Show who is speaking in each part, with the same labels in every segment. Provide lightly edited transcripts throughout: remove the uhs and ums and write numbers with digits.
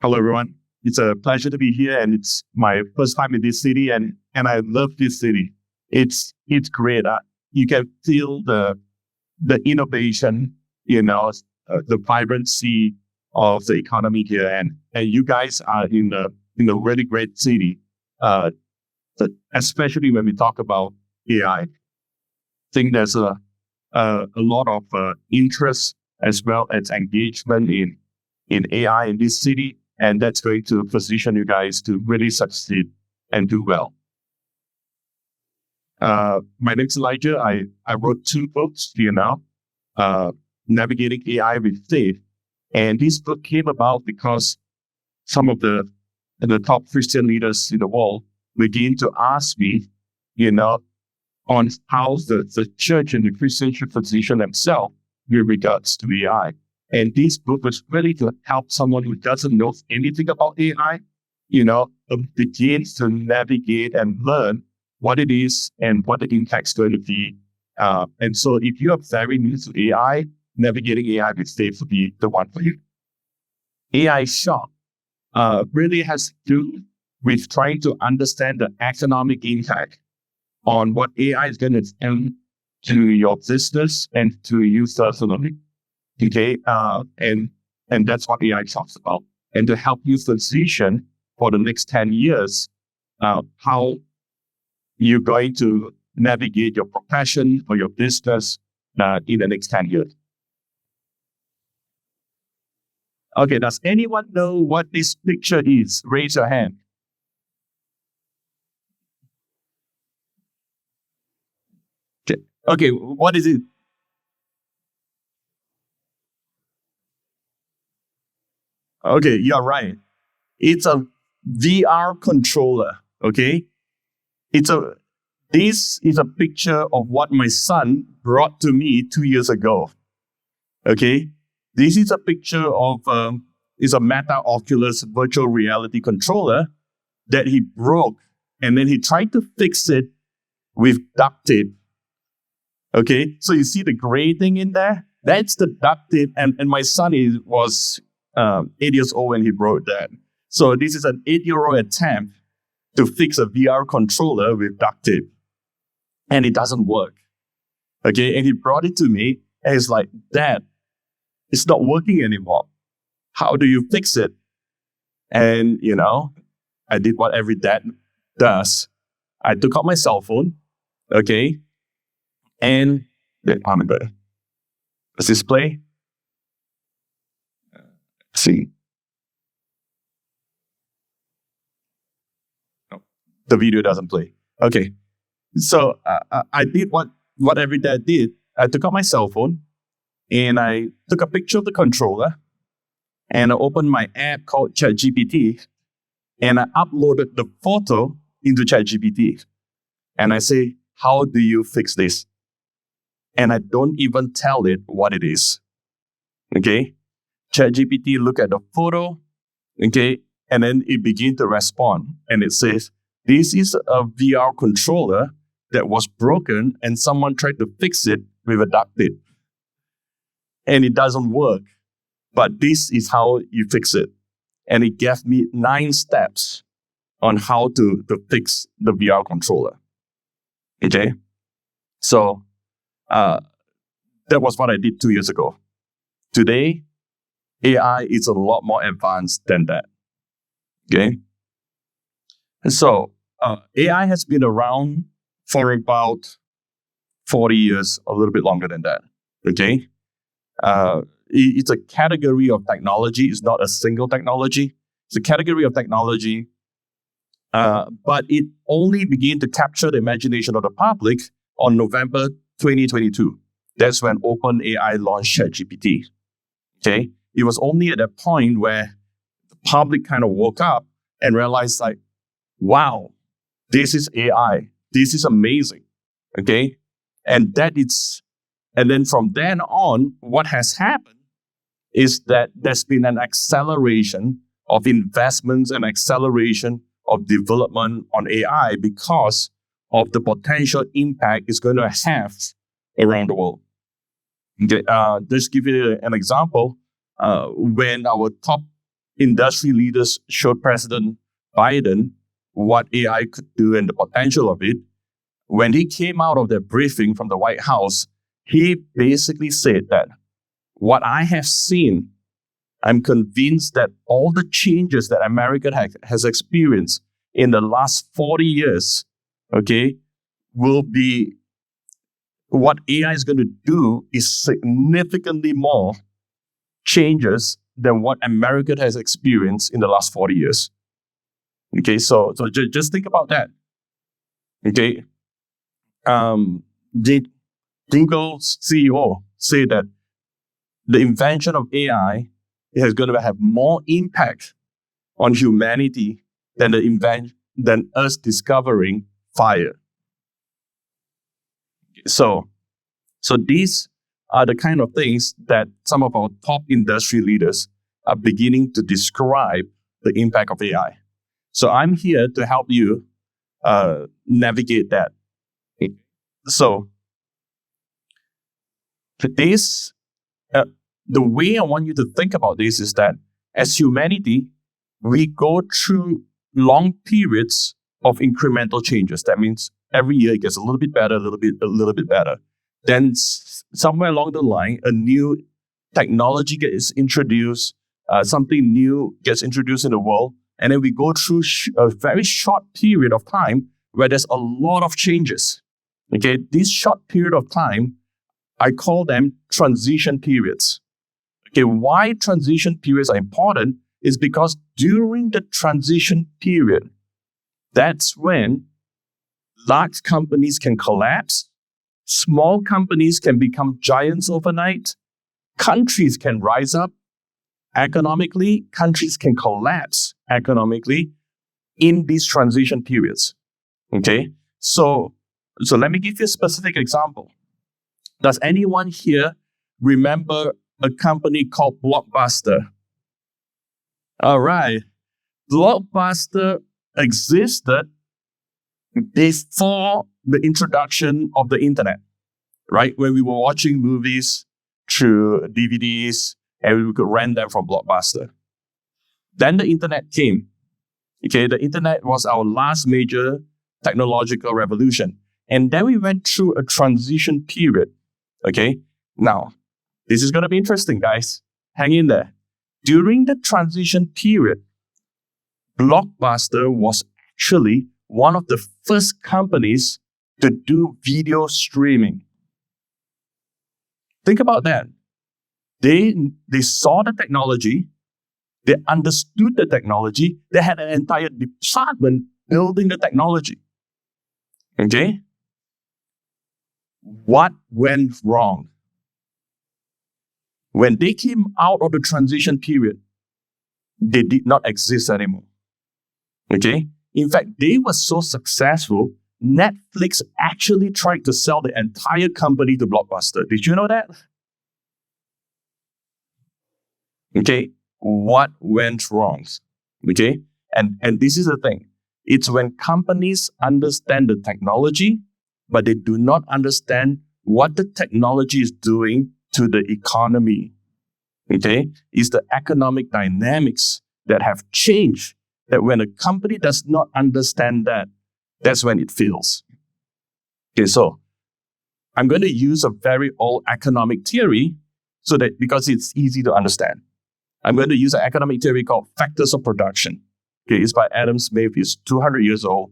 Speaker 1: Hello, everyone. It's a pleasure to be here, and it's my first time in this city, and I love this city. It's great. You can feel the innovation, the vibrancy of the economy here, and you guys are in a really great city. Uh, Especially when we talk about AI. I think there's a lot of interest as well as engagement in AI in this city, and that's going to position you guys to really succeed and do well. My name's Elijah. I wrote 2 books, Navigating AI with Faith. And this book came about because some of the top Christian leaders in the world begin to ask me, on how the church and the Christian should position themselves with regards to AI. And this book was really to help someone who doesn't know anything about AI, begins to navigate and learn what it is and what the impact's going to be. And so if you are very new to AI, navigating AI with Faith will be the one for you. AI shock really has to do with trying to understand the economic impact on what AI is going to do to your business and to you personally. Okay, and that's what AI talks about. And to help you position for the next 10 years, how you're going to navigate your profession or your business in the next 10 years. Okay, does anyone know what this picture is? Raise your hand. Okay, what is it? Okay, you're right. It's a VR controller. Okay, this is a picture of what my son brought to me 2 years ago. Okay, this is a picture of is a Meta Oculus virtual reality controller that he broke, and then he tried to fix it with duct tape. Okay, so you see the gray thing in there? That's the duct tape, and my son was 8 years old when he broke that. So this is an 8-year-old attempt to fix a VR controller with duct tape, and it doesn't work. Okay, and he brought it to me, and he's like, "Dad, it's not working anymore. How do you fix it?" And I did what every dad does. I took out my cell phone, okay, and the display. See, no, the video doesn't play. Okay, so I did what every dad did. I took out my cell phone and I took a picture of the controller, and I opened my app called ChatGPT, and I uploaded the photo into ChatGPT, and I say, "How do you fix this?" And I don't even tell it what it is. Okay, ChatGPT look at the photo, okay, and then it begin to respond, and it says, "This is a VR controller that was broken, and someone tried to fix it with a duct tape, and it doesn't work. But this is how you fix it." And it gave me 9 steps on how to fix the VR controller. Okay, so that was what I did 2 years ago. Today, AI is a lot more advanced than that. Okay, and so AI has been around for about 40 years, a little bit longer than that. Okay, it's a category of technology. It's not a single technology. It's a category of technology, but it only began to capture the imagination of the public on November 2022. That's when OpenAI launched ChatGPT. Okay, it was only at that point where the public kind of woke up and realized, like, wow, this is AI. This is amazing. Okay, and then from then on, what has happened is that there's been an acceleration of investments and acceleration of development on AI because of the potential impact it's going to have around the world. Okay, just give you an example. When our top industry leaders showed President Biden what AI could do and the potential of it, when he came out of that briefing from the White House, he basically said that what I have seen, I'm convinced that all the changes that America has experienced in the last 40 years, okay, will be what AI is going to do is significantly more changes than what America has experienced in the last 40 years. Okay, so just think about that. Okay, Google's CEO said that the invention of AI is going to have more impact on humanity than than us discovering fire. So these are the kind of things that some of our top industry leaders are beginning to describe the impact of AI. So I'm here to help you navigate that. So this, the way I want you to think about this is that as humanity, we go through long periods of incremental changes. That means every year it gets a little bit better, a little bit better. Then somewhere along the line, a new technology gets introduced, something new gets introduced in the world, and then we go through a very short period of time where there's a lot of changes. Okay, this short period of time, I call them transition periods. Okay, why transition periods are important is because during the transition period, that's when large companies can collapse, small companies can become giants overnight, countries can rise up economically, countries can collapse economically in these transition periods. Okay, so let me give you a specific example. Does anyone here remember a company called Blockbuster? All right. Blockbuster existed before the introduction of the internet, right? When we were watching movies through DVDs and we could rent them from Blockbuster. Then the internet came. Okay, the internet was our last major technological revolution. And then we went through a transition period. Okay, now, this is going to be interesting, guys. Hang in there. During the transition period, Blockbuster was actually one of the first companies to do video streaming. Think about that. They saw the technology, they understood the technology, they had an entire department building the technology. Okay? What went wrong? When they came out of the transition period, they did not exist anymore. Okay? In fact, they were so successful, Netflix actually tried to sell the entire company to Blockbuster. Did you know that? Okay? What went wrong? Okay? And this is the thing. It's when companies understand the technology, but they do not understand what the technology is doing to the economy. Okay? It's the economic dynamics that have changed, that when a company does not understand that, that's when it fails. Okay, so I'm going to use a very old economic theory so that because it's easy to understand. I'm going to use an economic theory called factors of production. Okay, it's by Adam Smith. He's 200 years old.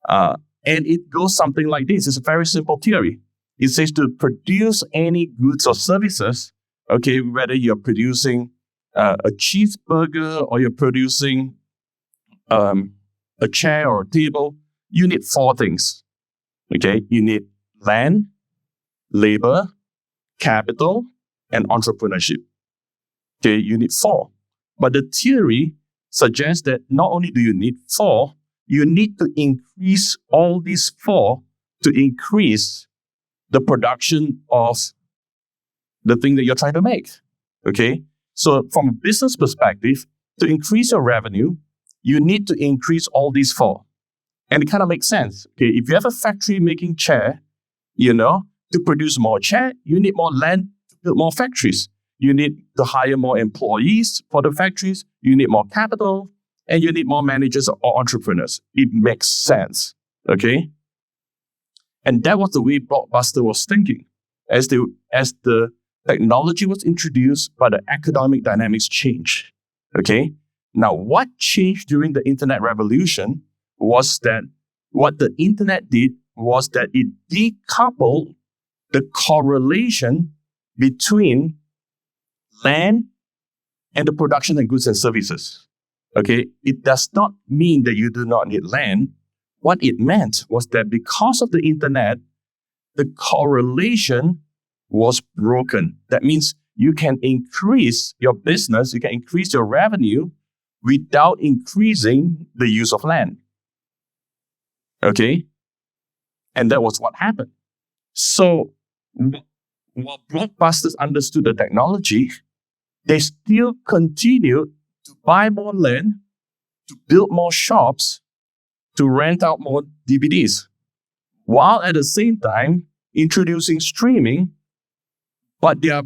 Speaker 1: And it goes something like this. It's a very simple theory. It says to produce any goods or services, okay, whether you're producing a cheeseburger or you're producing a chair or a table, you need four things. Okay, you need land, labor, capital, and entrepreneurship. Okay, you need four. But the theory suggests that not only do you need four, you need to increase all these four to increase the production of the thing that you're trying to make. Okay? So from a business perspective, to increase your revenue, you need to increase all these four. And it kind of makes sense. Okay, if you have a factory making chair, to produce more chair, you need more land to build more factories. you need to hire more employees for the factories, you need more capital, and you need more managers or entrepreneurs. It makes sense, okay? And that was the way Blockbuster was thinking. As the technology was introduced, but the economic dynamics changed, okay? Now, what changed during the internet revolution was that what the internet did was that it decoupled the correlation between land and the production of goods and services. Okay, it does not mean that you do not need land. What it meant was that because of the internet, the correlation was broken. That means you can increase your business, you can increase your revenue without increasing the use of land. Okay? And that was what happened. So, while Blockbusters understood the technology, they still continued to buy more land, to build more shops, to rent out more DVDs, while at the same time introducing streaming, but their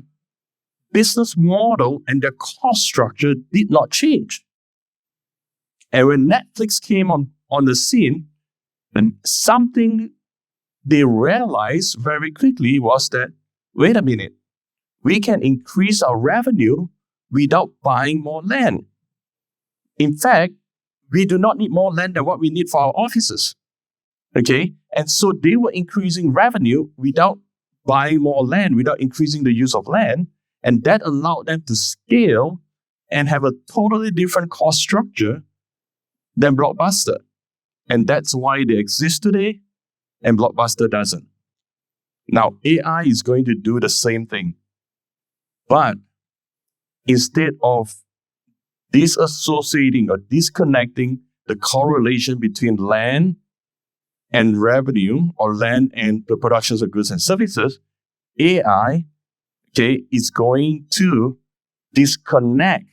Speaker 1: business model and their cost structure did not change. And when Netflix came on the scene, and something they realized very quickly was that, wait a minute, we can increase our revenue without buying more land. In fact, we do not need more land than what we need for our offices. Okay? And so they were increasing revenue without buying more land, without increasing the use of land. And that allowed them to scale and have a totally different cost structure than Blockbuster. And that's why they exist today and Blockbuster doesn't. Now, AI is going to do the same thing. But instead of disassociating or disconnecting the correlation between land and revenue or land and the productions of goods and services, AI, is going to disconnect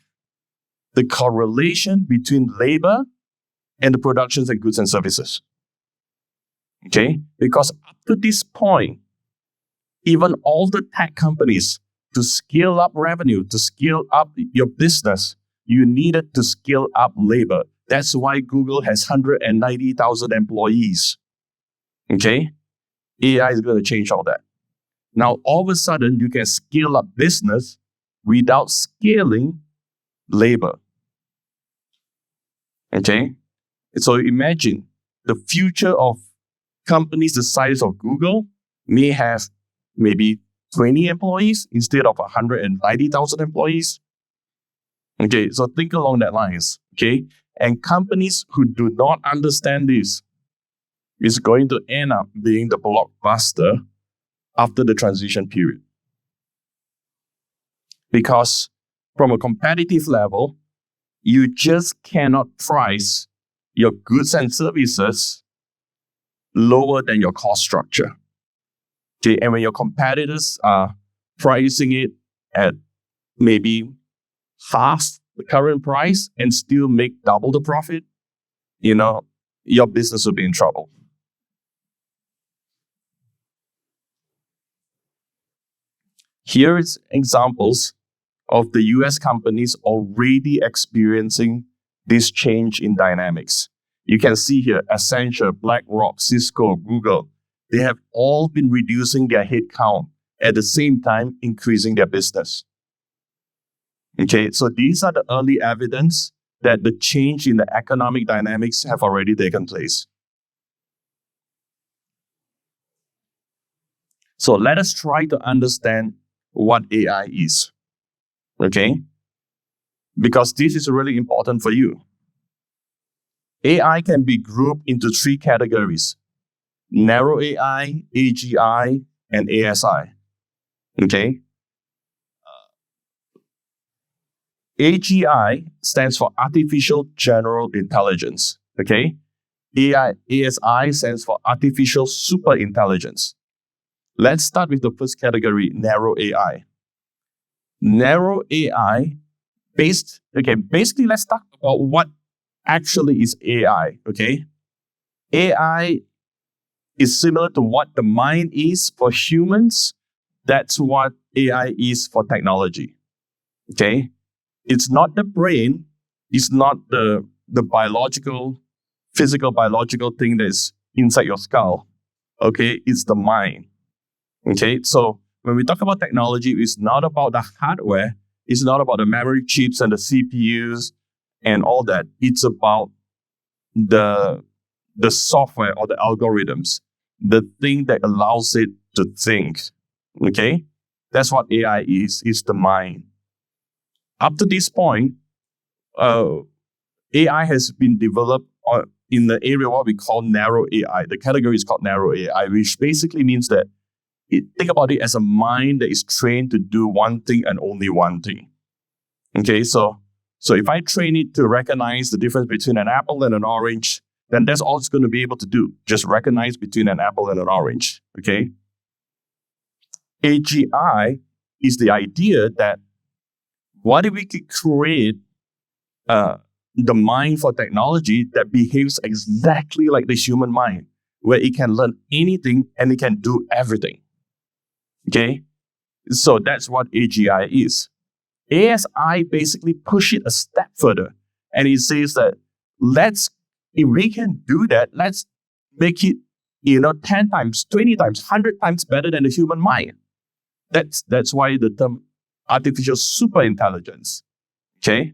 Speaker 1: the correlation between labor and the productions and goods and services. Okay? Because up to this point, even all the tech companies, to scale up revenue, to scale up your business, you needed to scale up labor. That's why Google has 190,000 employees. Okay? AI is going to change all that. Now, all of a sudden, you can scale up business without scaling labor. Okay? So imagine the future of companies the size of Google may have maybe 20 employees instead of 190,000 employees. Okay, so think along that lines. Okay, and companies who do not understand this is going to end up being the Blockbuster after the transition period. Because from a competitive level, you just cannot price your goods and services lower than your cost structure. Okay, and when your competitors are pricing it at maybe half the current price and still make double the profit, your business will be in trouble. Here is examples of the US companies already experiencing this change in dynamics. You can see here, Accenture, BlackRock, Cisco, Google, they have all been reducing their headcount at the same time increasing their business. Okay, so these are the early evidence that the change in the economic dynamics have already taken place. So let us try to understand what AI is. Okay? Because this is really important for you. AI can be grouped into three categories: narrow AI, AGI, and ASI. Okay? AGI stands for Artificial General Intelligence. Okay? ASI stands for Artificial Super Intelligence. Let's start with the first category, narrow AI. Narrow AI, basically let's talk about what actually is AI, okay? AI is similar to what the mind is for humans. That's what AI is for technology. Okay? It's not the brain. It's not the biological, physical, biological thing that's inside your skull. Okay? It's the mind. Okay? So when we talk about technology, it's not about the hardware. It's not about the memory chips and the CPUs and all that. It's about the software or the algorithms, the thing that allows it to think. Okay? That's what AI is the mind. Up to this point, AI has been developed in the area what we call narrow AI. The category is called narrow AI, which basically means that think about it as a mind that is trained to do one thing and only one thing. Okay, so if I train it to recognize the difference between an apple and an orange, then that's all it's going to be able to do. Just recognize between an apple and an orange. Okay? AGI is the idea that what if we could create the mind for technology that behaves exactly like the human mind, where it can learn anything and it can do everything. Okay? So that's what AGI is. ASI basically push it a step further, and it says that if we can do that, let's make it 10 times, 20 times, 100 times better than the human mind. That's why the term artificial superintelligence. Okay?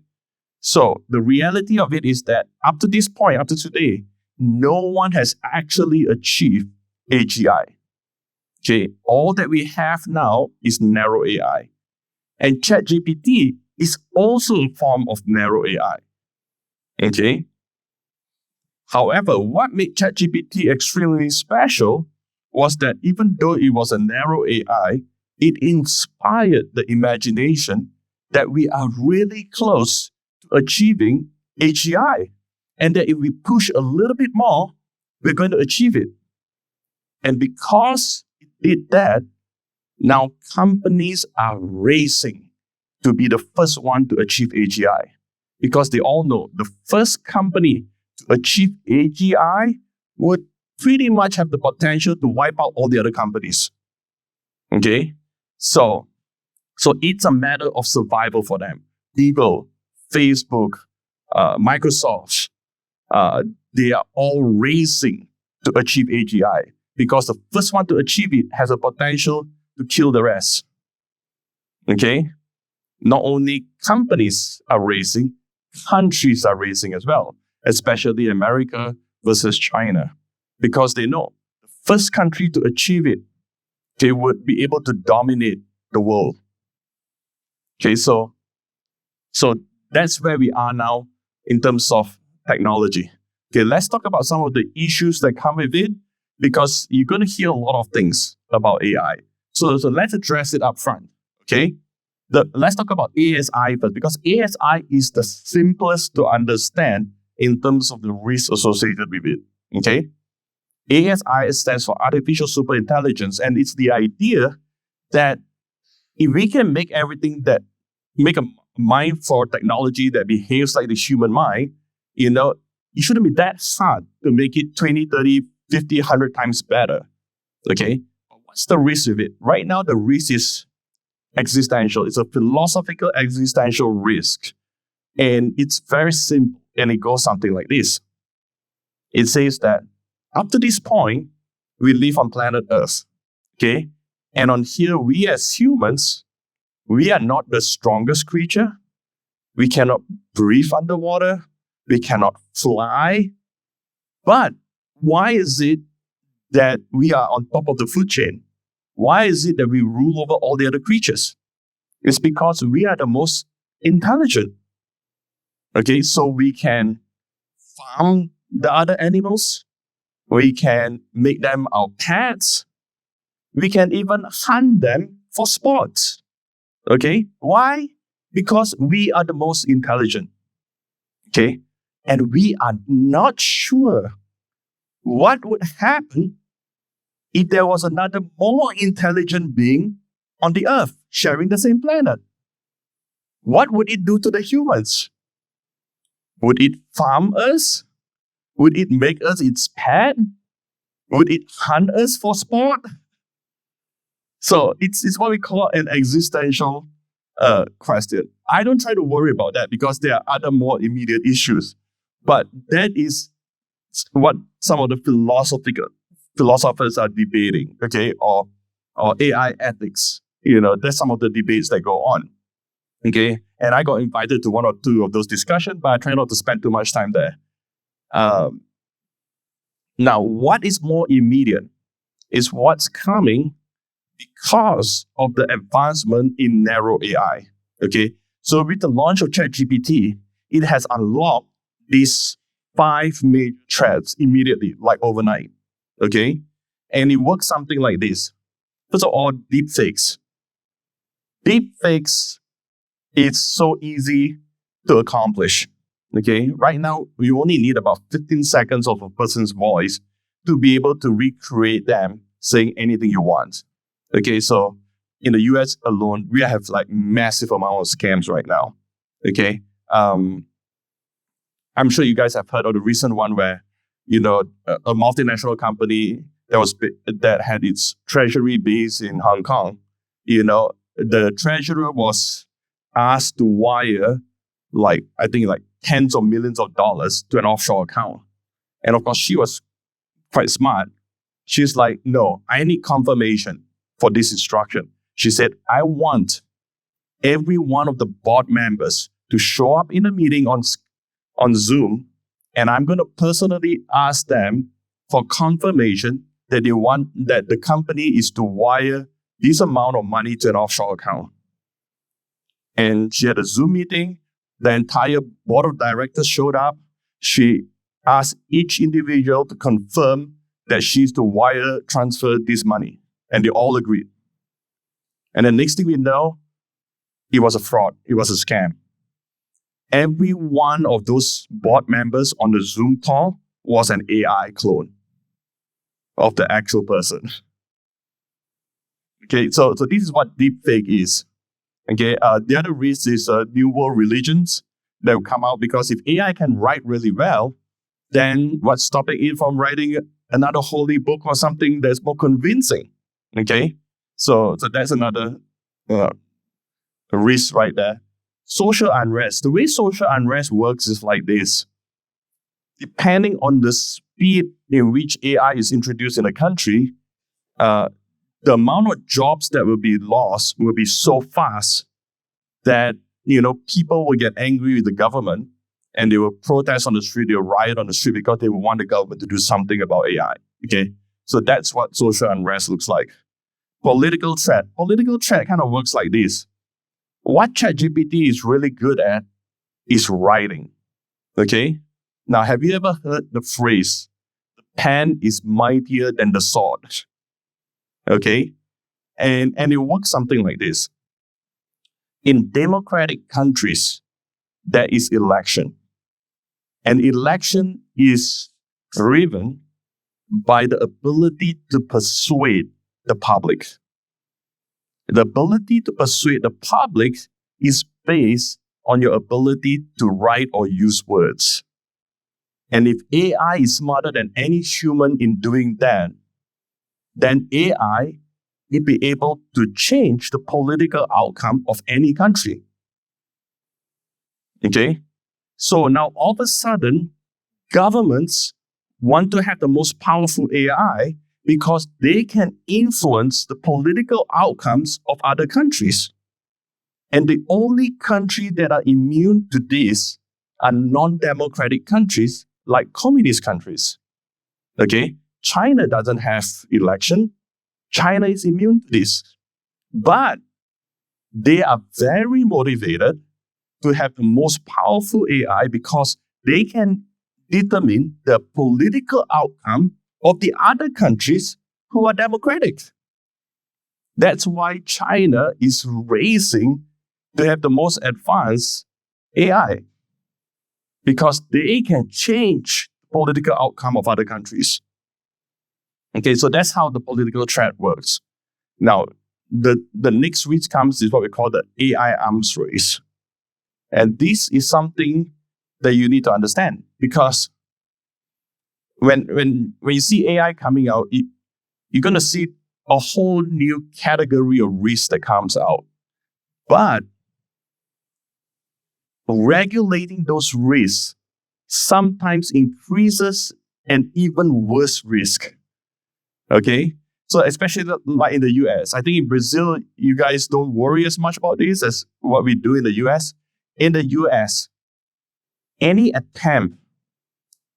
Speaker 1: So the reality of it is that up to this point, up to today, no one has actually achieved AGI. Okay? All that we have now is narrow AI. And ChatGPT is also a form of narrow AI. Okay? However, what made ChatGPT extremely special was that even though it was a narrow AI, it inspired the imagination that we are really close to achieving AGI. And that if we push a little bit more, we're going to achieve it. And because it did that, now companies are racing to be the first one to achieve AGI. Because they all know the first company to achieve AGI would pretty much have the potential to wipe out all the other companies. Okay? So it's a matter of survival for them. Google, Facebook, Microsoft, they are all racing to achieve AGI because the first one to achieve it has a potential to kill the rest. Okay? Not only companies are racing, countries are racing as well, especially America versus China, because they know the first country to achieve it, they would be able to dominate the world. Okay, so that's where we are now in terms of technology. Okay, let's talk about some of the issues that come with it, because you're going to hear a lot of things about AI. So let's address it up front. Okay, let's talk about ASI first, because ASI is the simplest to understand in terms of the risk associated with it. Okay, ASI stands for artificial superintelligence, and it's the idea that if we can make a mind for technology that behaves like the human mind, it shouldn't be that hard to make it 20, 30, 50, 100 times better. Okay? What's the risk with it? Right now, the risk is existential. It's a philosophical existential risk. And it's very simple. And it goes something like this. It says that up to this point, we live on planet Earth. Okay? And on here, we as humans, we are not the strongest creature. We cannot breathe underwater. We cannot fly. But why is it that we are on top of the food chain? Why is it that we rule over all the other creatures? It's because we are the most intelligent. Okay, so we can farm the other animals. We can make them our pets. We can even hunt them for sports. Okay, why? Because we are the most intelligent. Okay, and we are not sure what would happen if there was another more intelligent being on the earth sharing the same planet. What would it do to the humans? Would it farm us? Would it make us its pet? Would it hunt us for sport? So it's what we call an existential question. I don't try to worry about that because there are other more immediate issues. But that is what some of the philosophers are debating, okay, or AI ethics. That's some of the debates that go on, okay. And I got invited to one or two of those discussions, but I try not to spend too much time there. Now, what is more immediate is what's coming because of the advancement in narrow AI, okay. So with the launch of ChatGPT, it has unlocked these 5 major threads immediately, like overnight, okay? And it works something like this. First of all, deepfakes. Deepfakes is so easy to accomplish, okay? Right now, we only need about 15 seconds of a person's voice to be able to recreate them saying anything you want, okay? So in the US alone, we have like massive amount of scams right now, okay? I'm sure you guys have heard of the recent one where, a multinational company that had its treasury base in Hong Kong, the treasurer was asked to wire I think tens of millions of dollars to an offshore account. And of course, she was quite smart. She's like, no, I need confirmation for this instruction. She said, I want every one of the board members to show up in a meeting on Zoom, and I'm going to personally ask them for confirmation that they want that the company is to wire this amount of money to an offshore account. And she had a Zoom meeting. The entire board of directors showed up. She asked each individual to confirm that she's to wire transfer this money, and they all agreed. And the next thing we know, it was a fraud. It was a scam. Every one of those board members on the Zoom call was an AI clone of the actual person. Okay, so this is what deepfake is. Okay, the other risk is new world religions that will come out because if AI can write really well, then what's stopping it from writing another holy book or something that's more convincing? Okay, so that's another risk right there. Social unrest. The way social unrest works is like this. Depending on the speed in which AI is introduced in a country, the amount of jobs that will be lost will be so fast that people will get angry with the government and they will protest on the street, they will riot on the street because they will want the government to do something about AI. Okay, so that's what social unrest looks like. Political threat. Political threat kind of works like this. What ChatGPT is really good at is writing. Okay? Now, have you ever heard the phrase, the pen is mightier than the sword? Okay? And it works something like this. In democratic countries, there is election. And election is driven by the ability to persuade the public. The ability to persuade the public is based on your ability to write or use words. And if AI is smarter than any human in doing that, then AI will be able to change the political outcome of any country. Okay? So now all of a sudden, governments want to have the most powerful AI because they can influence the political outcomes of other countries. And the only country that are immune to this are non-democratic countries like communist countries. Okay? China doesn't have election. China is immune to this. But they are very motivated to have the most powerful AI because they can determine the political outcome of the other countries who are democratic. That's why China is racing to have the most advanced AI, because they can change the political outcome of other countries. Okay, so that's how the political threat works. Now, the next which comes is what we call the AI arms race. And this is something that you need to understand, because when you see AI coming out, you're going to see a whole new category of risk that comes out. But regulating those risks sometimes increases an even worse risk. Okay? So especially like in the US, I think in Brazil, you guys don't worry as much about this as what we do in the US. In the US, any attempt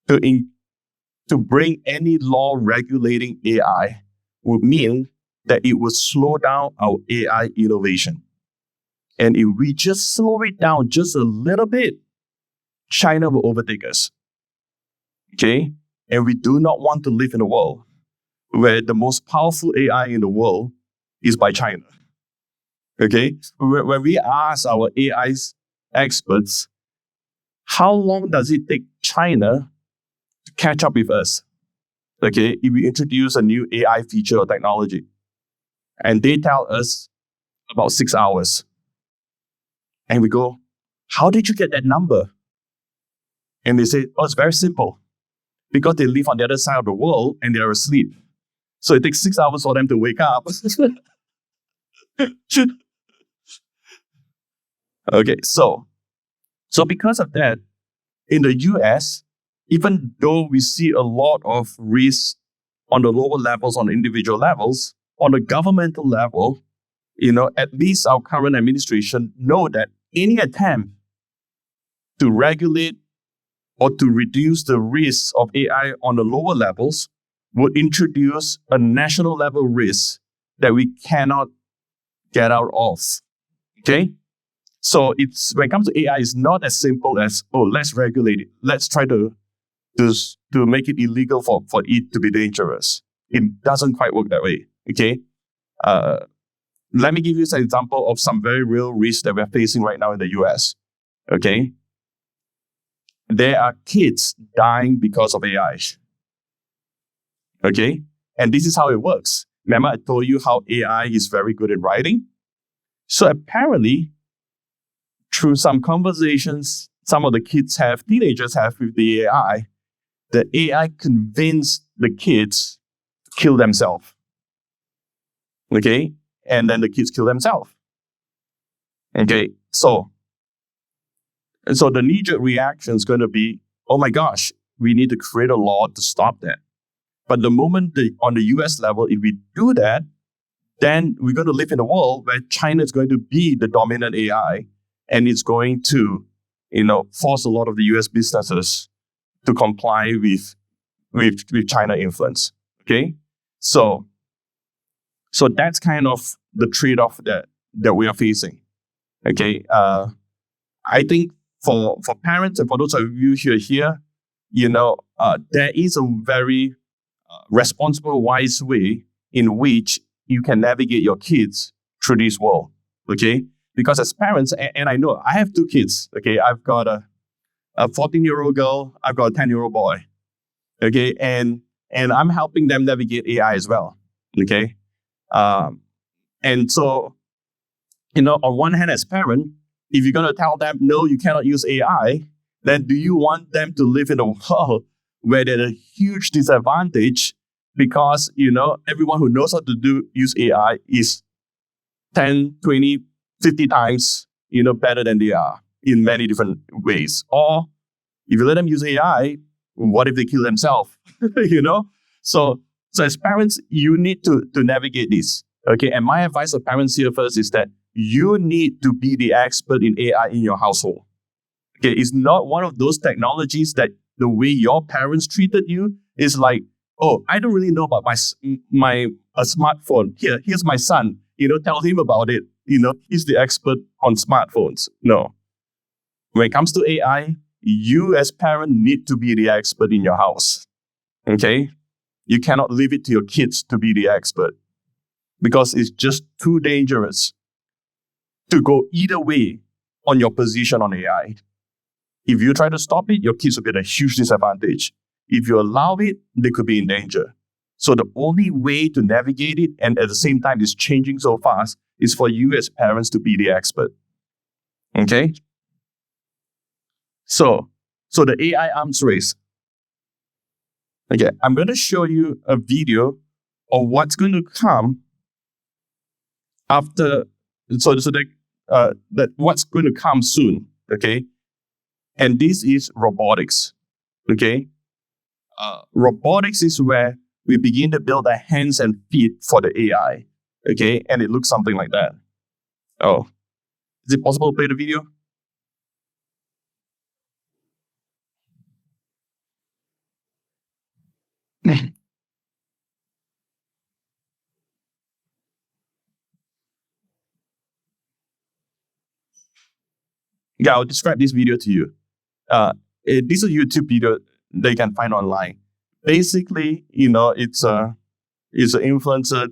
Speaker 1: to bring any law regulating AI would mean that it would slow down our AI innovation. And if we just slow it down just a little bit, China will overtake us. Okay? And we do not want to live in a world where the most powerful AI in the world is by China. Okay? When we ask our AI experts, how long does it take China to catch up with us? Okay? If we introduce a new AI feature or technology, and they tell us about 6 hours. And we go, how did you get that number? And they say, oh, it's very simple. Because they live on the other side of the world and they're asleep. So it takes 6 hours for them to wake up. Okay, so because of that, in the US, even though we see a lot of risks on the lower levels, on the individual levels, on the governmental level, at least our current administration know that any attempt to regulate or to reduce the risks of AI on the lower levels would introduce a national level risk that we cannot get out of. Okay? So when it comes to AI, it's not as simple as, let's regulate it. Let's try to make it illegal for it to be dangerous. It doesn't quite work that way. Okay? Let me give you an example of some very real risks that we're facing right now in the US. Okay? There are kids dying because of AI. Okay? And this is how it works. Remember, I told you how AI is very good at writing? So apparently, through some conversations some of the teenagers have with the AI convinced the kids to kill themselves. Okay? And then the kids kill themselves. Okay? So the knee-jerk reaction is going to be, oh my gosh, we need to create a law to stop that. But the moment on the US level, if we do that, then we're going to live in a world where China is going to be the dominant AI, and it's going to, force a lot of the US businesses to comply with China influence. Okay, so that's kind of the trade-off that we are facing. Okay, I think for parents and for those of you who are here, there is a very responsible, wise way in which you can navigate your kids through this world. Okay, because as parents, and I know I have two kids. Okay, I've got a 14-year-old girl, I've got a 10-year-old boy. Okay, and I'm helping them navigate AI as well. Okay, and so on one hand, as parent, if you're going to tell them, no, you cannot use AI, then do you want them to live in a world where there's a huge disadvantage because, everyone who knows how to use AI is 10, 20, 50 times, better than they are in many different ways? Or if you let them use AI, what if they kill themselves? So as parents, you need to navigate this. Okay, and my advice to parents here first is that you need to be the expert in AI in your household. Okay, it's not one of those technologies that the way your parents treated you is like, oh, I don't really know about my smartphone. Here's my son. Tell him about it. He's the expert on smartphones. No. When it comes to AI, you as parent need to be the expert in your house. Okay? You cannot leave it to your kids to be the expert because it's just too dangerous to go either way on your position on AI. If you try to stop it, your kids will get a huge disadvantage. If you allow it, they could be in danger. So the only way to navigate it, and at the same time it's changing so fast, is for you as parents to be the expert. Okay? So the AI arms race. Okay, I'm going to show you a video of what's going to come after, that what's going to come soon. Okay? And this is robotics. Okay? Robotics is where we begin to build the hands and feet for the AI. Okay? And it looks something like that. Oh. Is it possible to play the video? Yeah, I'll describe this video to you. This is a YouTube video that you can find online. Basically, it's an influencer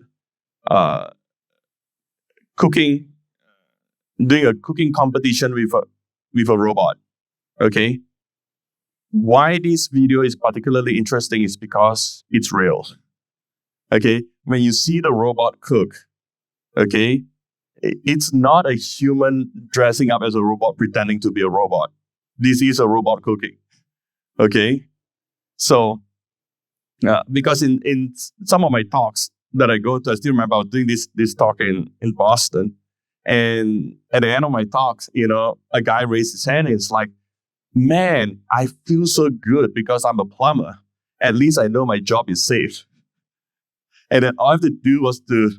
Speaker 1: cooking, doing a cooking competition with a robot. Okay. Why this video is particularly interesting is because it's real. Okay. When you see the robot cook, okay, it's not a human dressing up as a robot pretending to be a robot. This is a robot cooking. Okay. So, because in some of my talks that I go to, I still remember I was doing this talk in Boston. And at the end of my talks, a guy raised his hand and it's like, man, I feel so good because I'm a plumber. At least I know my job is safe. And then all I have to do was to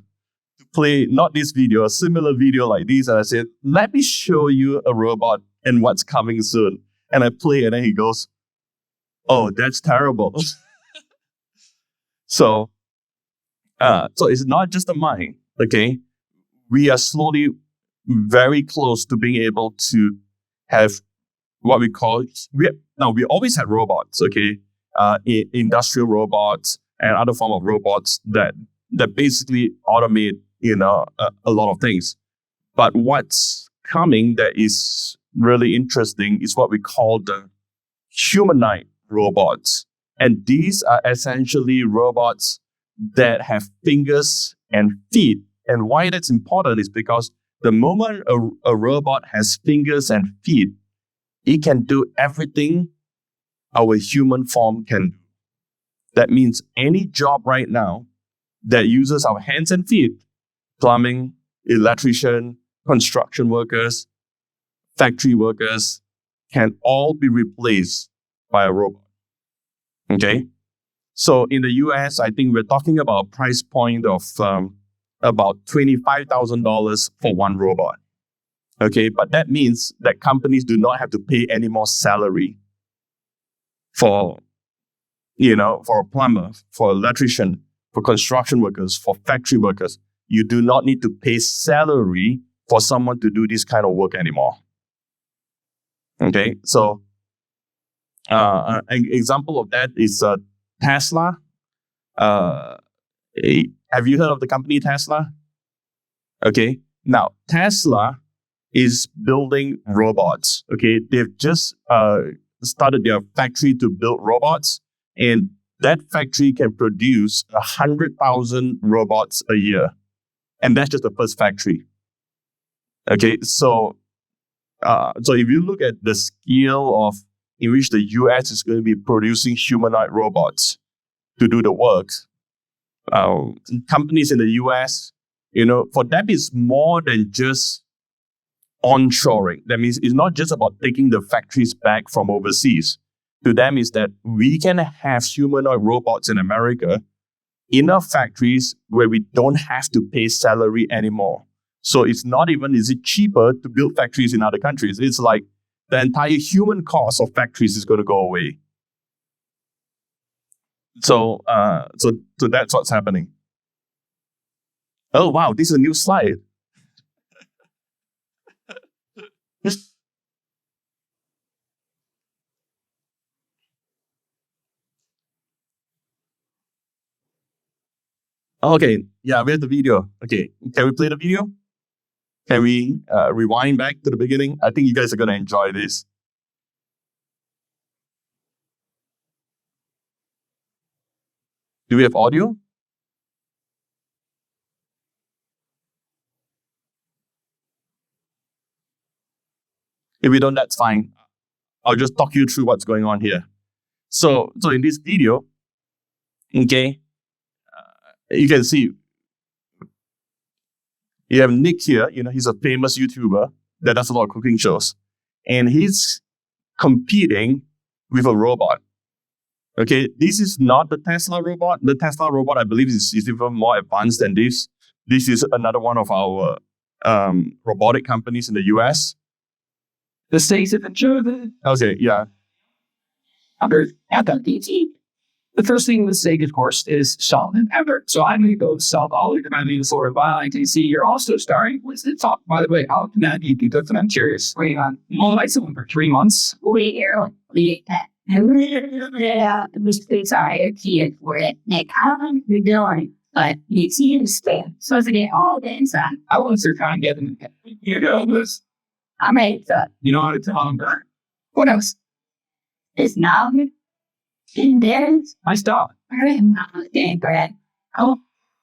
Speaker 1: play, not this video, a similar video like this. And I said, let me show you a robot and what's coming soon. And I play and then he goes, oh, that's terrible. So it's not just the mind, okay? We are slowly very close to being able to have what we call, we always had robots, okay? Industrial robots and other form of robots that basically automate, a lot of things. But what's coming that is really interesting is what we call the humanoid robots. And these are essentially robots that have fingers and feet. And why that's important is because the moment a robot has fingers and feet, it can do everything our human form can do. That means any job right now that uses our hands and feet, plumbing, electrician, construction workers, factory workers, can all be replaced by a robot. Okay? So in the US, I think we're talking about a price point of about $25,000 for one robot. Okay, but that means that companies do not have to pay any more salary for a plumber, for electrician, for construction workers, for factory workers. You do not need to pay salary for someone to do this kind of work anymore. Okay, so an example of that is Tesla. Have you heard of the company Tesla? Okay, now Tesla is building robots. Okay, they've just started their factory to build robots, and that factory can produce 100,000 robots a year, and that's just the first factory. Okay, so if you look at the scale of in which the US is going to be producing humanoid robots to do the work, companies in the US, for them it's more than just onshoring. That means it's not just about taking the factories back from overseas. To them is that we can have humanoid robots in America in our factories where we don't have to pay salary anymore. So it's not even, is it cheaper to build factories in other countries? It's like the entire human cost of factories is going to go away. So that's what's happening. Oh, wow, this is a new slide. Okay, yeah, we have the video. Okay, can we play the video? Can we rewind back to the beginning? I think you guys are going to enjoy this. Do we have audio? If we don't, that's fine. I'll just talk you through what's going on here. So in this video, okay, you can see you have Nick here. He's a famous YouTuber that does a lot of cooking shows, and he's competing with a robot. Okay, this is not the Tesla robot. The Tesla robot, I believe, is even more advanced than this. This is another one of our robotic companies in the US.
Speaker 2: The states have enjoyed it.
Speaker 1: Okay, yeah.
Speaker 2: The first thing to say, of course, is solve and effort. So I'm going to go solve all your demanding sort of I can see you're also starring with the talk. By the way, how can that be good? I'm curious. Wait on. Well, I someone for 3 months.
Speaker 3: The mistakes are here for it. Like, how am I doing? But you see the span. So it's get all the inside.
Speaker 2: I want to try and get them. You know this.
Speaker 3: I made that.
Speaker 2: You know how to tell them. What else?
Speaker 3: It's now. And there's
Speaker 2: I stop.
Speaker 3: very much bread.
Speaker 2: Oh,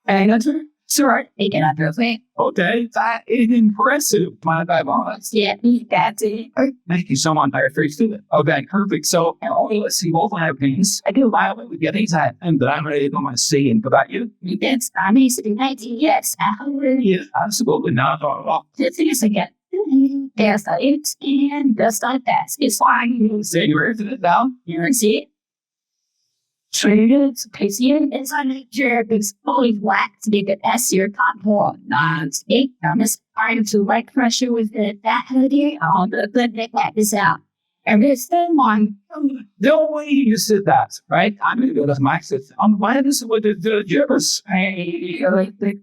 Speaker 2: and that's it.
Speaker 3: Sure, they get up real quick.
Speaker 2: Okay, that is impressive. My boss.
Speaker 3: Yeah, that's it.
Speaker 2: Thank you so much. I appreciate it. Okay, perfect. So, let's see, both my opinions. I do my way with getting that, and I'm ready to go and see and about you.
Speaker 3: That's amazing. 19 yes.
Speaker 2: Yeah, absolutely not.
Speaker 3: It's again. There's the it and there's the that. It's fine.
Speaker 2: So you ready to it down?
Speaker 3: You see it? Traded, patient is on a jerk is fully whacked to get S your control. Non-state, I'm just trying to like pressure with the that idea on the good that is out. And it's the one.
Speaker 2: The way you said that, right? I'm going to go to my system. I'm why this with the gibbers.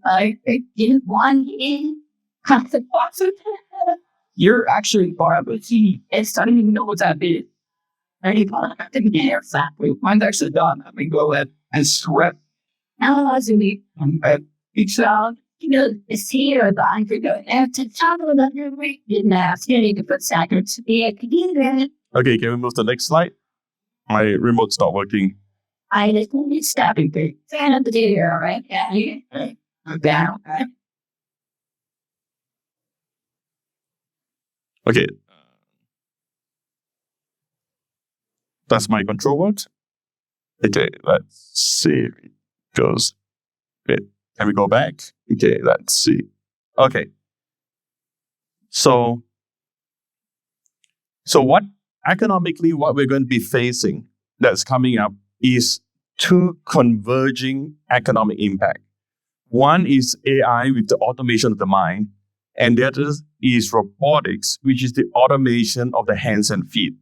Speaker 3: I did one in.
Speaker 2: You're actually part of a team.
Speaker 3: It's I don't even know what that is.
Speaker 2: Mine's actually done. I mean, go ahead and sweat.
Speaker 3: Now, I was in the
Speaker 2: Each sound.
Speaker 3: it's here, but I could go there to talk about your week. And getting to put sacred to be a community.
Speaker 1: Okay, can we move to the next slide? My remote stopped working.
Speaker 3: I just need to stop and be fan of the day, all right? Down.
Speaker 1: Okay. Does my control work? Okay, let's see. It goes. Wait, can we go back? Okay, let's see. Okay. So what economically what we're going to be facing that's coming up is two converging economic impact. One is AI with the automation of the mind, and the other is robotics, which is the automation of the hands and feet.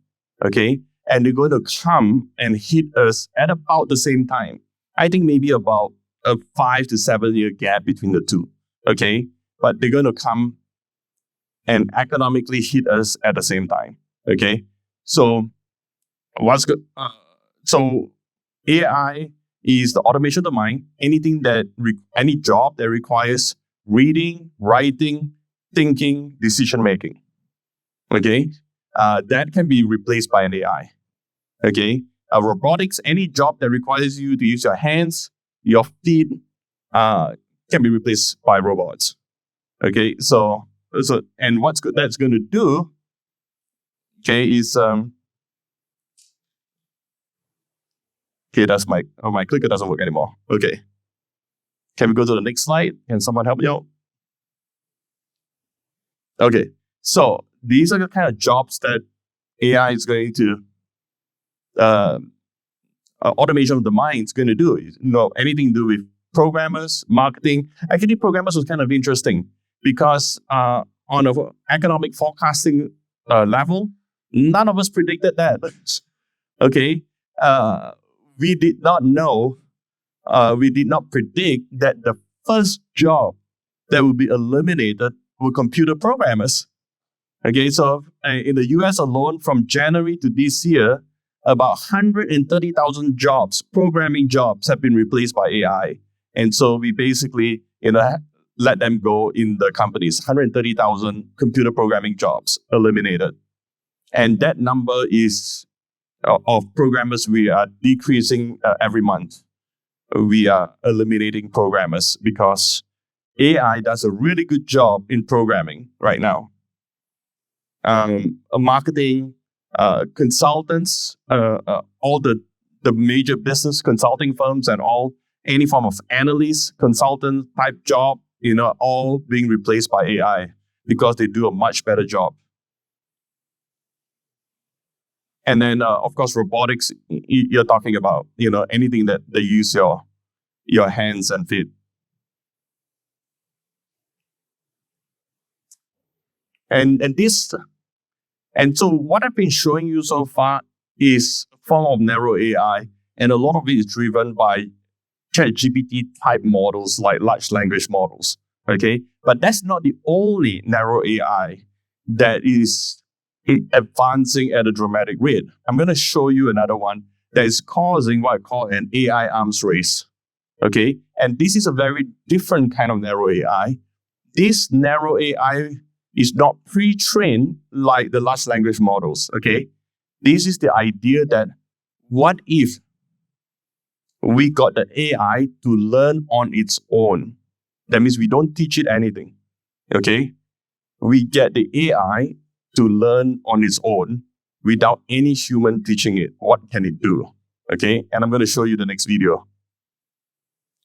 Speaker 1: Okay? And they're going to come and hit us at about the same time. I think maybe about a 5 to 7 year gap between the two. Okay? But they're going to come and economically hit us at the same time. Okay? So what's good? So AI is the automation of the mind. Anything that any job that requires reading, writing, thinking, decision making. Okay, that can be replaced by an AI. Okay, robotics, any job that requires you to use your hands, your feet, can be replaced by robots. Okay, so and what's good that's going to do? Okay, is okay, that's my clicker doesn't work anymore. Okay. Can we go to the next slide? Can someone help me out? Okay. So these are the kind of jobs that AI is going to automation of the mind is going to do. Anything to do with programmers, marketing. Actually, programmers was kind of interesting because on an economic forecasting level, none of us predicted that. Okay. We did not know, we did not predict that the first job that will be eliminated were computer programmers. Okay, so in the US alone, from January to this year, about 130,000 jobs, programming jobs, have been replaced by AI. And so we basically, let them go in the companies. 130,000 computer programming jobs eliminated. And that number is of programmers we are decreasing every month. We are eliminating programmers because AI does a really good job in programming right now. Marketing, consultants, all the major business consulting firms and any form of analyst, consultant type job, all being replaced by AI because they do a much better job. And then, of course, robotics, you're talking about, anything that they use your hands and feet. And so what I've been showing you so far is a form of narrow AI, and a lot of it is driven by ChatGPT type models like large language models. Okay, but that's not the only narrow AI that is advancing at a dramatic rate. I'm going to show you another one that is causing what I call an AI arms race. Okay, and this is a very different kind of narrow AI. This narrow AI is not pre-trained like the large language models. Okay, this is the idea that what if we got the AI to learn on its own? That means we don't teach it anything. Okay, we get the AI to learn on its own without any human teaching it. What can it do? Okay, and I'm going to show you the next video.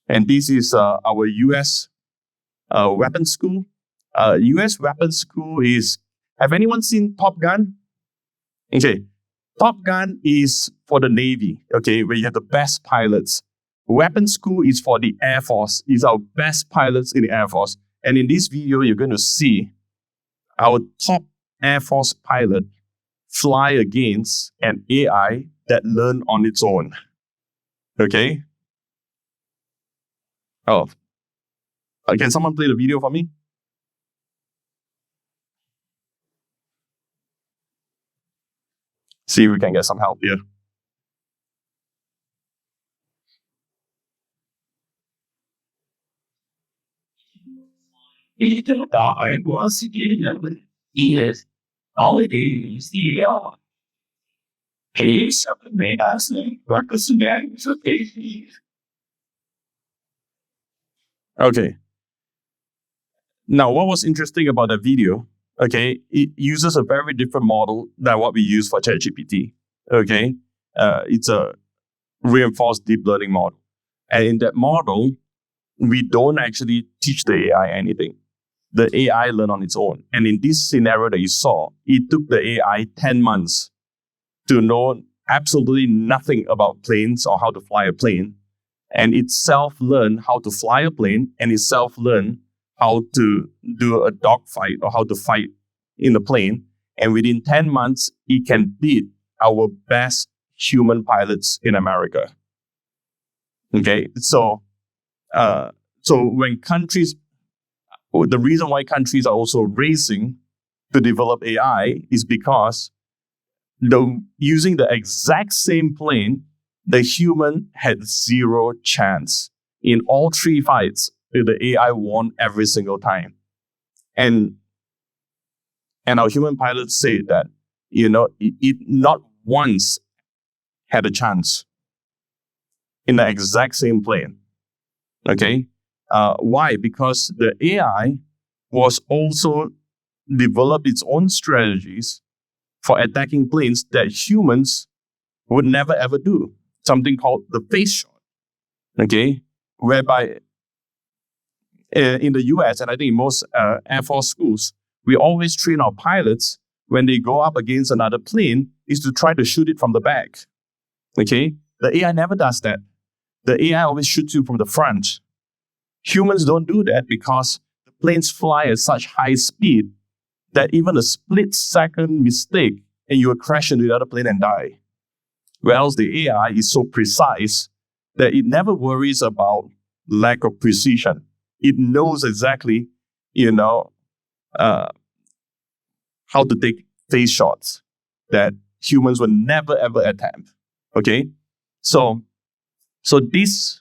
Speaker 1: And this is our US weapons school. US weapons school is, have anyone seen Top Gun? Okay, Top Gun is for the Navy, okay, where you have the best pilots. Weapons school is for the Air Force. It's our best pilots in the Air Force. And in this video, you're going to see our top Air Force pilot fly against an AI that learned on its own. Okay? Oh. Can someone play the video for me? See if we can get some help here.
Speaker 2: I was again is all it is the case of the main breakfast and
Speaker 1: Okay. Now, what was interesting about the video, okay, it uses a very different model than what we use for ChatGPT, okay? It's a reinforced deep learning model. And in that model, we don't actually teach the AI anything. The AI learn on its own. And in this scenario that you saw, it took the AI 10 months to know absolutely nothing about planes or how to fly a plane. And it self-learned how to fly a plane, and it self-learned how to do a dogfight or how to fight in the plane. And within 10 months, it can beat our best human pilots in America. Okay, so when countries, the reason why countries are also racing to develop AI is because using the exact same plane, the human had zero chance. In all three fights, the AI won every single time. And our human pilots say that, it not once had a chance in the exact same plane. Okay? Why? Because the AI was also developed its own strategies for attacking planes that humans would never ever do. Something called the face shot. Okay? Whereby in the US, and I think in most Air Force schools, we always train our pilots when they go up against another plane is to try to shoot it from the back. Okay? The AI never does that. The AI always shoots you from the front. Humans don't do that because the planes fly at such high speed that even a split-second mistake and you will crash into the other plane and die. Whereas the AI is so precise that it never worries about lack of precision. It knows exactly, how to take face shots that humans would never ever attempt. Okay, so this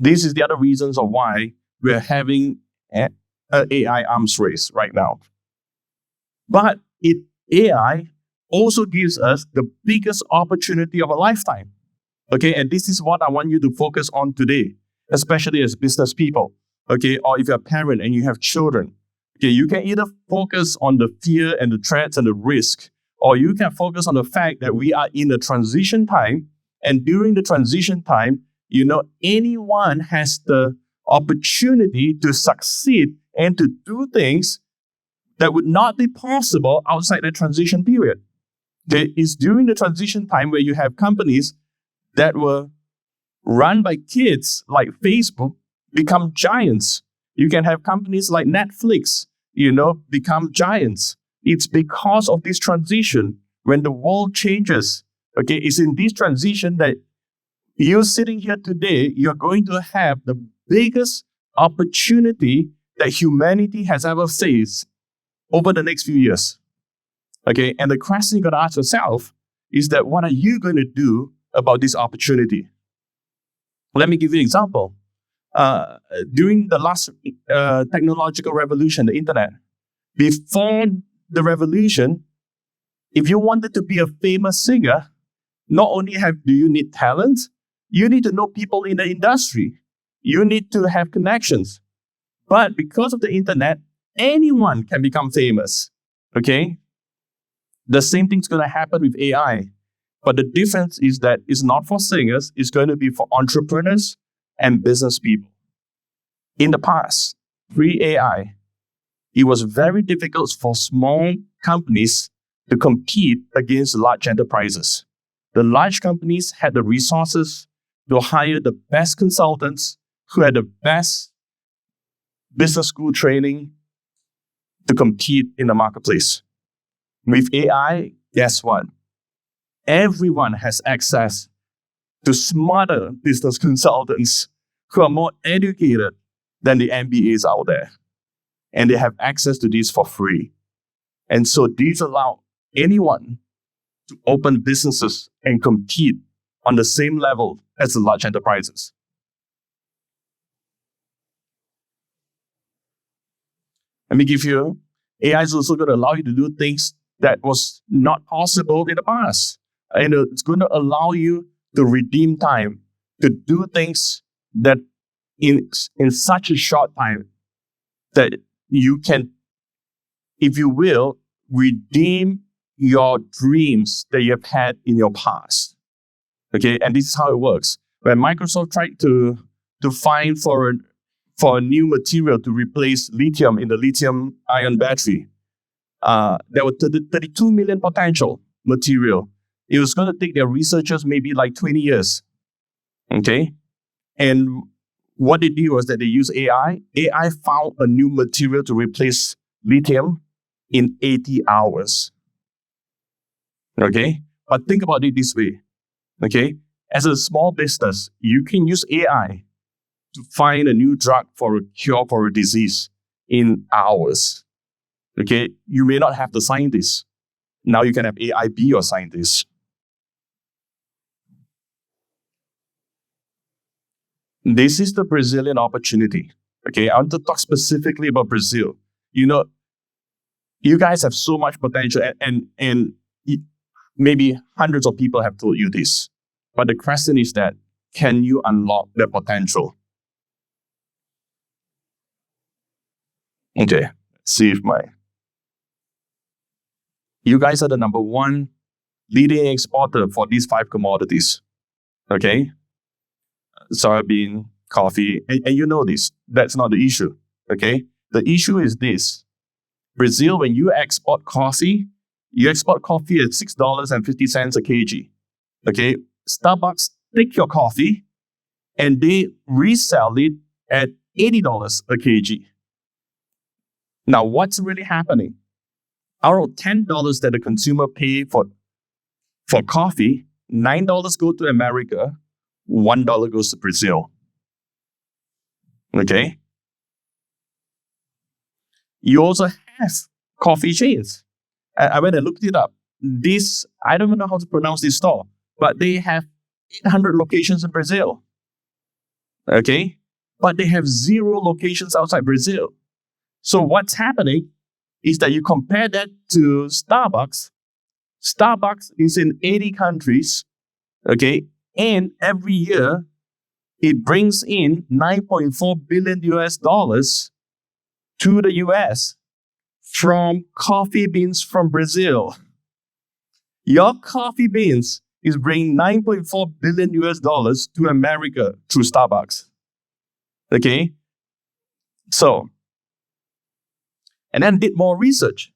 Speaker 1: is the other reasons of why we're having an AI arms race right now. But AI also gives us the biggest opportunity of a lifetime. Okay, and this is what I want you to focus on today, especially as business people. Okay, or if you're a parent and you have children. Okay, you can either focus on the fear and the threats and the risk, or you can focus on the fact that we are in a transition time, and during the transition time, anyone has the opportunity to succeed and to do things that would not be possible outside the transition period. There is during the transition time where you have companies that were run by kids like Facebook become giants. You can have companies like Netflix, become giants. It's because of this transition. When the world changes, okay, it's in this transition that you sitting here today, you're going to have the biggest opportunity that humanity has ever faced over the next few years. Okay, and the question you got to ask yourself is that what are you going to do about this opportunity? Let me give you an example. During the last technological revolution, the internet, before the revolution, if you wanted to be a famous singer, not only do you need talent, you need to know people in the industry. You need to have connections. But because of the internet, anyone can become famous. Okay? The same thing's going to happen with AI. But the difference is that it's not for singers, it's going to be for entrepreneurs and business people. In the past, pre-AI, it was very difficult for small companies to compete against large enterprises. The large companies had the resources to hire the best consultants who had the best business school training to compete in the marketplace. With AI, guess what? Everyone has access to smarter business consultants who are more educated than the MBAs out there. And they have access to these for free. And so these allow anyone to open businesses and compete on the same level as the large enterprises. Let me give you, AI is also going to allow you to do things that was not possible in the past. And it's going to allow you to redeem time, to do things that in such a short time that you can, if you will, redeem your dreams that you have had in your past. Okay, and this is how it works. When Microsoft tried to find for a new material to replace lithium in the lithium-ion battery, there were 32 million potential material. It was going to take their researchers maybe like 20 years. Okay, and what they did was that they used AI. AI found a new material to replace lithium in 80 hours. Okay, but think about it this way. Okay, as a small business, you can use AI to find a new drug for a cure for a disease in hours. Okay, you may not have the scientists. Now you can have AI be your scientist. This is the Brazilian opportunity. Okay, I want to talk specifically about Brazil. You guys have so much potential, and maybe hundreds of people have told you this. But the question is that, can you unlock the potential? Okay, let's see if you guys are the number one leading exporter for these 5 commodities. Okay? Soybean, coffee, and you know this. That's not the issue. Okay? The issue is this. Brazil, when you export coffee at $6.50 a kg. Okay? Starbucks take your coffee and they resell it at $80 a kg. Now, what's really happening? Out of $10 that the consumer pay for coffee, $9 go to America, $1 goes to Brazil. Okay? You also have coffee chains. I went and looked it up. I don't even know how to pronounce this store, but they have 800 locations in Brazil. Okay? But they have 0 locations outside Brazil. So what's happening is that you compare that to Starbucks. Starbucks is in 80 countries, okay? And every year, it brings in $9.4 billion to the US from coffee beans from Brazil. Your coffee beans is bringing $9.4 billion to America through Starbucks. Okay? So, and then did more research.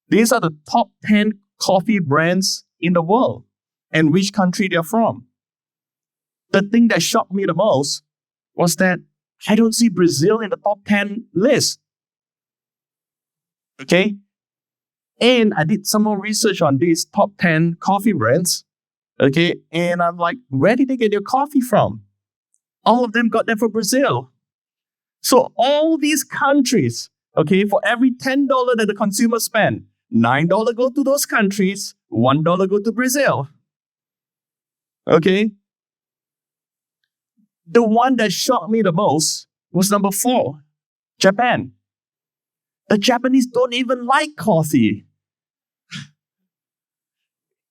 Speaker 1: These are the top 10 coffee brands in the world and which country they're from. The thing that shocked me the most was that I don't see Brazil in the top 10 list. Okay? And I did some more research on these top 10 coffee brands. Okay? And I'm like, where did they get their coffee from? All of them got them from Brazil. So all these countries, okay, for every $10 that the consumer spend, $9 go to those countries, $1 go to Brazil. Okay? The one that shocked me the most was number 4, Japan. The Japanese don't even like coffee.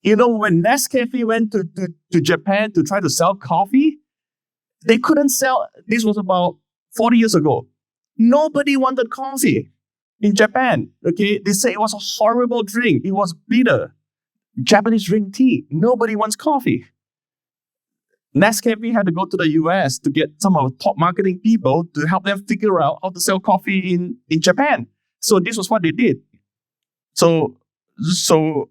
Speaker 1: You know, when Nescafe went to Japan to try to sell coffee, they couldn't sell. This was about 40 years ago. Nobody wanted coffee in Japan. Okay, they say it was a horrible drink. It was bitter. Japanese drink tea. Nobody wants coffee. Nescafe had to go to the US to get some of the top marketing people to help them figure out how to sell coffee in Japan. So this was what they did. So the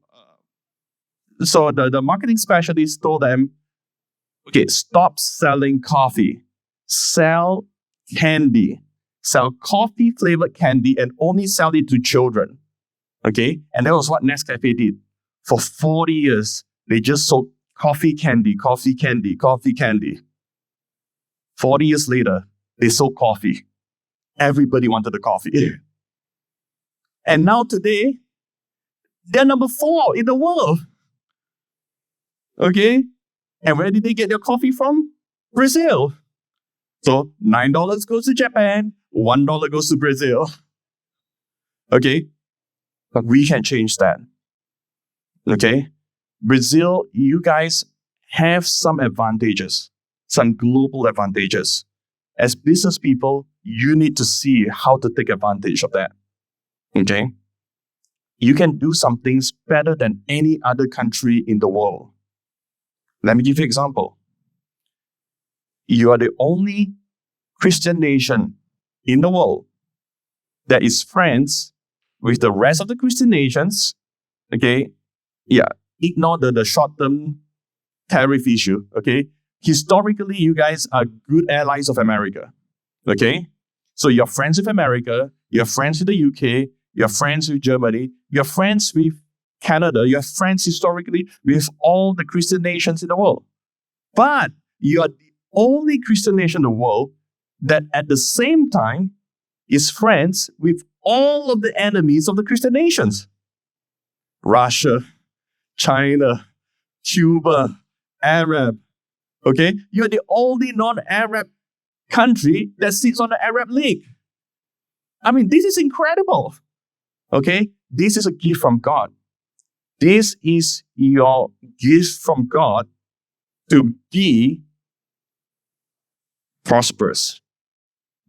Speaker 1: marketing specialist told them, okay, stop selling coffee. Sell candy. Sell coffee-flavored candy and only sell it to children. Okay? And that was what Nescafe did. For 40 years, they just sold coffee candy, coffee candy, coffee candy. 40 years later, they sold coffee. Everybody wanted the coffee. And now today, they're number 4 in the world. Okay? And where did they get their coffee from? Brazil. So $9 goes to Japan, $1 goes to Brazil. Okay? But we can change that. Okay? Brazil, you guys have some advantages, some global advantages. As business people, you need to see how to take advantage of that. Okay? You can do some things better than any other country in the world. Let me give you an example. You are the only Christian nation in the world that is friends with the rest of the Christian nations. Okay? Yeah. Ignore the short-term tariff issue. Okay? Historically, you guys are good allies of America. Okay? So you're friends with America, you're friends with the UK, you're friends with Germany, you're friends with Canada, you're friends historically with all the Christian nations in the world. But you are the only Christian nation in the world that at the same time is friends with all of the enemies of the Christian nations. Russia, China, Cuba, Arab. Okay? You're the only non-Arab country that sits on the Arab League. I mean, this is incredible. Okay? This is a gift from God. This is your gift from God to be prosperous.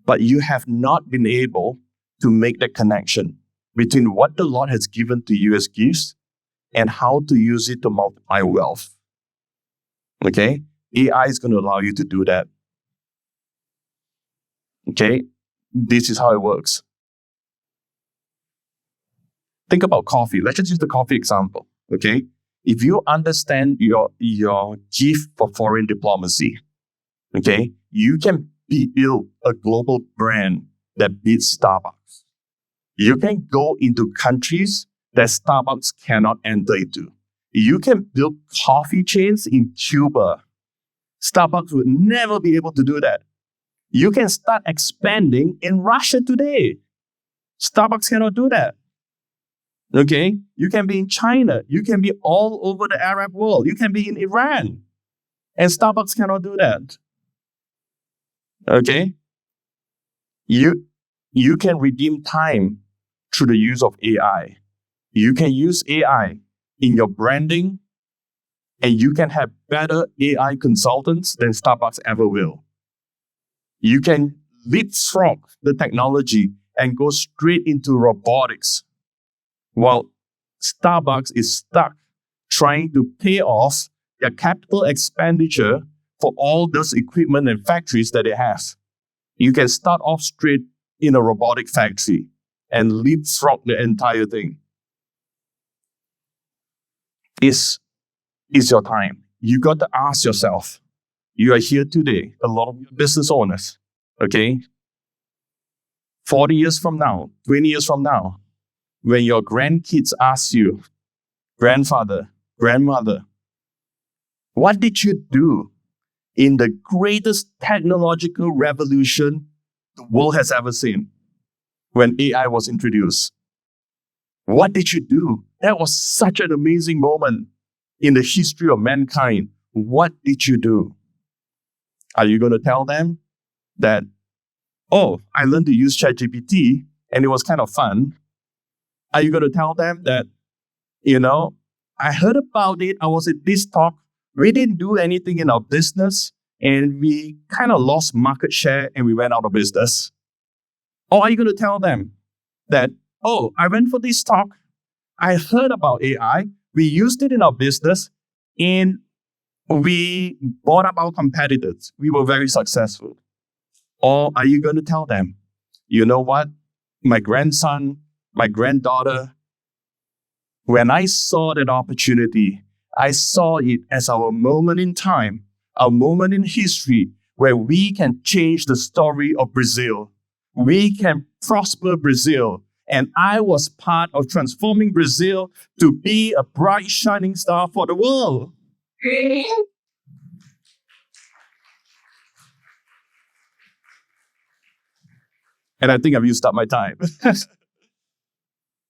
Speaker 1: But you have not been able to make the connection between what the Lord has given to you as gifts and how to use it to multiply wealth. Okay? AI is going to allow you to do that. Okay? This is how it works. Think about coffee. Let's just use the coffee example. Okay? If you understand your gift for foreign diplomacy, okay, you can build a global brand that beats Starbucks. You can go into countries that Starbucks cannot enter into. You can build coffee chains in Cuba. Starbucks would never be able to do that. You can start expanding in Russia today. Starbucks cannot do that. Okay? You can be in China. You can be all over the Arab world. You can be in Iran. And Starbucks cannot do that. Okay? You can redeem time through the use of AI. You can use AI in your branding, and you can have better AI consultants than Starbucks ever will. You can leapfrog the technology and go straight into robotics, while Starbucks is stuck trying to pay off their capital expenditure for all those equipment and factories that they have. You can start off straight in a robotic factory and leapfrog the entire thing. is your time. You got to ask yourself, you are here today, a lot of you business owners, okay? 40 years from now, 20 years from now, when your grandkids ask you, grandfather, grandmother, what did you do in the greatest technological revolution the world has ever seen when AI was introduced? What did you do? That was such an amazing moment in the history of mankind. What did you do? Are you going to tell them that, oh, I learned to use ChatGPT and it was kind of fun? Are you going to tell them that, I heard about it, I was at this talk, we didn't do anything in our business and we kind of lost market share and we went out of business? Or are you going to tell them that, oh, I went for this talk, I heard about AI, we used it in our business, and we bought up our competitors. We were very successful. Or are you going to tell them, you know what, my grandson, my granddaughter, when I saw that opportunity, I saw it as our moment in time, our moment in history where we can change the story of Brazil. We can prosper Brazil. And I was part of transforming Brazil to be a bright, shining star for the world. And I think I've used up my time.